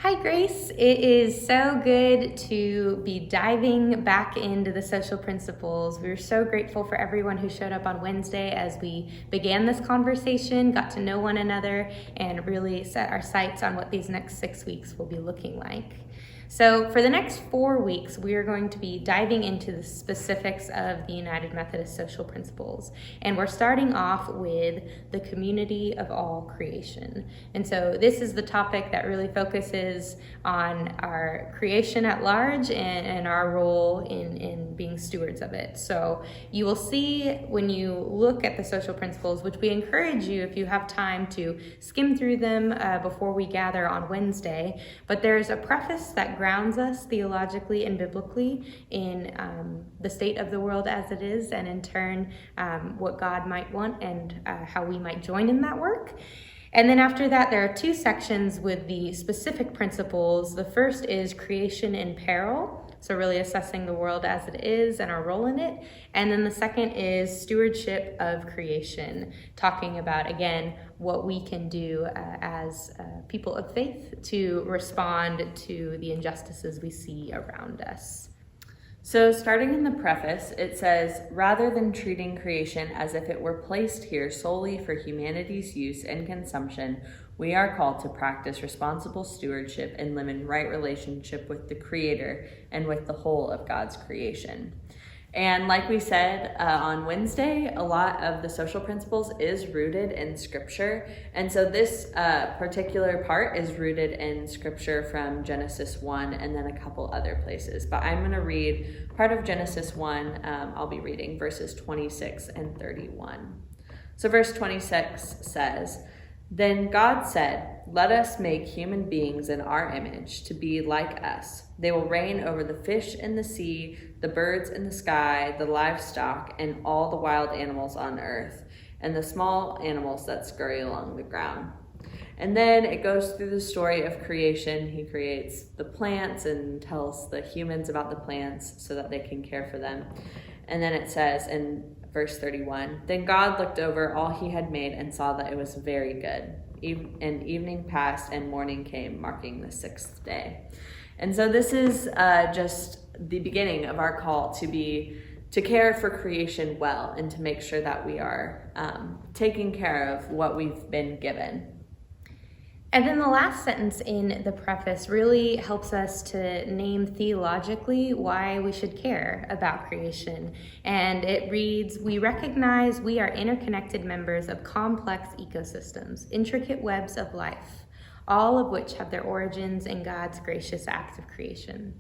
Hi, Grace. It is so good to be diving back into the social principles. We're so grateful for everyone who showed up on Wednesday as we began this conversation, got to know one another, and really set our sights on what these next 6 weeks will be looking like. So for the next 4 weeks, we are going to be diving into the specifics of the United Methodist social principles. And we're starting off with the community of all creation. And so this is the topic that really focuses on our creation at large and our role in being stewards of it. So you will see when you look at the social principles, which we encourage you if you have time to skim through them before we gather on Wednesday, but there's a preface that grounds us theologically and biblically in the state of the world as it is, and in turn what God might want and how we might join in that work. And then after that, there are 2 sections with the specific principles. The first is creation in peril, so really assessing the world as it is and our role in it. And then the second is stewardship of creation, talking about, again, what we can do as people of faith to respond to the injustices we see around us. So starting in the preface, it says, rather than treating creation as if it were placed here solely for humanity's use and consumption, we are called to practice responsible stewardship and live in right relationship with the Creator and with the whole of God's creation. And like we said on Wednesday, a lot of the social principles is rooted in Scripture. And so this particular part is rooted in Scripture from Genesis 1 and then a couple other places. But I'm going to read part of Genesis 1. I'll be reading verses 26 and 31. So verse 26 says, "Then God said, 'Let us make human beings in our image to be like us. They will reign over the fish in the sea, the birds in the sky, the livestock, and all the wild animals on earth, and the small animals that scurry along the ground.'" And then it goes through the story of creation. He creates the plants and tells the humans about the plants so that they can care for them. And then it says in verse 31, "Then God looked over all he had made and saw that it was very good. And evening passed and morning came, marking the 6th day." And so this is just the beginning of our call to care for creation well and to make sure that we are taking care of what we've been given. And then the last sentence in the preface really helps us to name theologically why we should care about creation. And it reads, "We recognize we are interconnected members of complex ecosystems, intricate webs of life, all of which have their origins in God's gracious act of creation."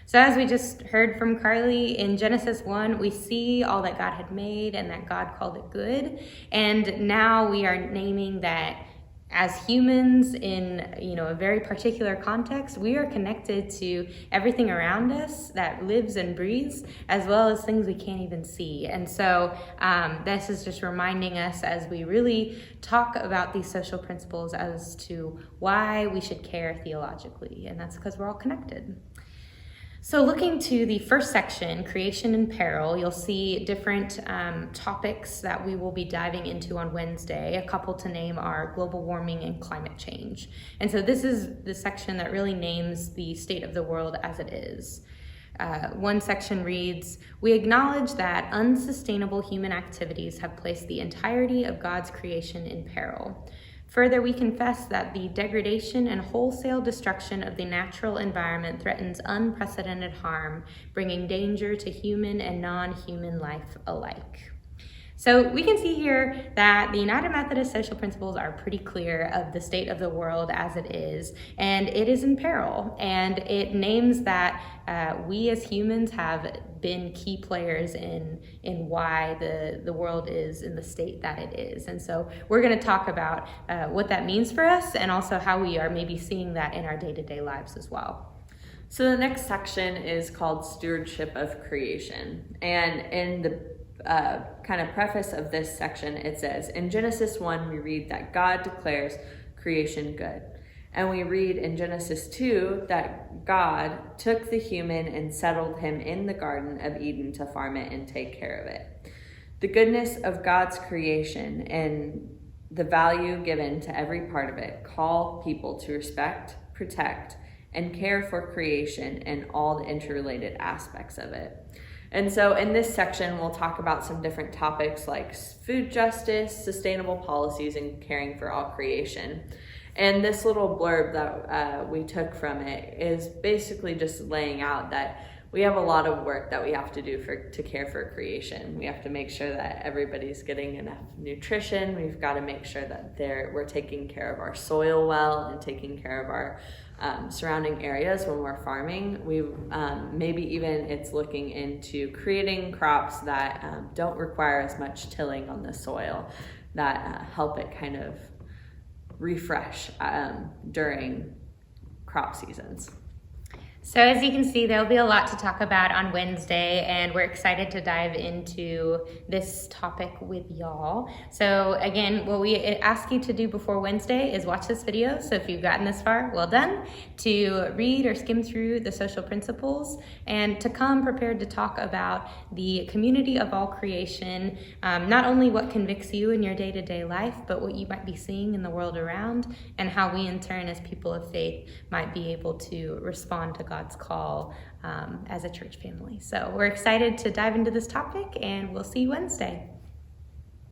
So as we just heard from Carly in Genesis 1, we see all that God had made and that God called it good. And now we are naming that as humans in a very particular context, we are connected to everything around us that lives and breathes, as well as things we can't even see. And so this is just reminding us as we really talk about these social principles as to why we should care theologically, and that's because we're all connected. So looking to the first section, creation in peril, you'll see different topics that we will be diving into on Wednesday. A couple to name are global warming and climate change. And so this is the section that really names the state of the world as it is. One section reads, "We acknowledge that unsustainable human activities have placed the entirety of God's creation in peril. Further, we confess that the degradation and wholesale destruction of the natural environment threatens unprecedented harm, bringing danger to human and non-human life alike." So we can see here that the United Methodist social principles are pretty clear of the state of the world as it is, and it is in peril. And it names that we as humans have been key players in why the world is in the state that it is. And so we're going to talk about what that means for us and also how we are maybe seeing that in our day-to-day lives as well. So the next section is called Stewardship of Creation. And in the kind of preface of this section, it says, in Genesis 1, we read that God declares creation good. And we read in Genesis 2 that God took the human and settled him in the Garden of Eden to farm it and take care of it. The goodness of God's creation and the value given to every part of it call people to respect, protect, and care for creation and all the interrelated aspects of it. And so in this section, we'll talk about some different topics like food justice, sustainable policies, and caring for all creation. And this little blurb that we took from it is basically just laying out that we have a lot of work that we have to do to care for creation. We have to make sure that everybody's getting enough nutrition. We've got to make sure that we're taking care of our soil well and taking care of our surrounding areas when we're farming. Maybe even it's looking into creating crops that don't require as much tilling on the soil, that help it kind of refresh during crop seasons. So as you can see, there'll be a lot to talk about on Wednesday, and we're excited to dive into this topic with y'all. So again, what we ask you to do before Wednesday is watch this video. So if you've gotten this far, well done. To read or skim through the social principles, and to come prepared to talk about the community of all creation, not only what convicts you in your day-to-day life, but what you might be seeing in the world around, and how we in turn as people of faith might be able to respond to God's call as a church family. So we're excited to dive into this topic, and we'll see you Wednesday.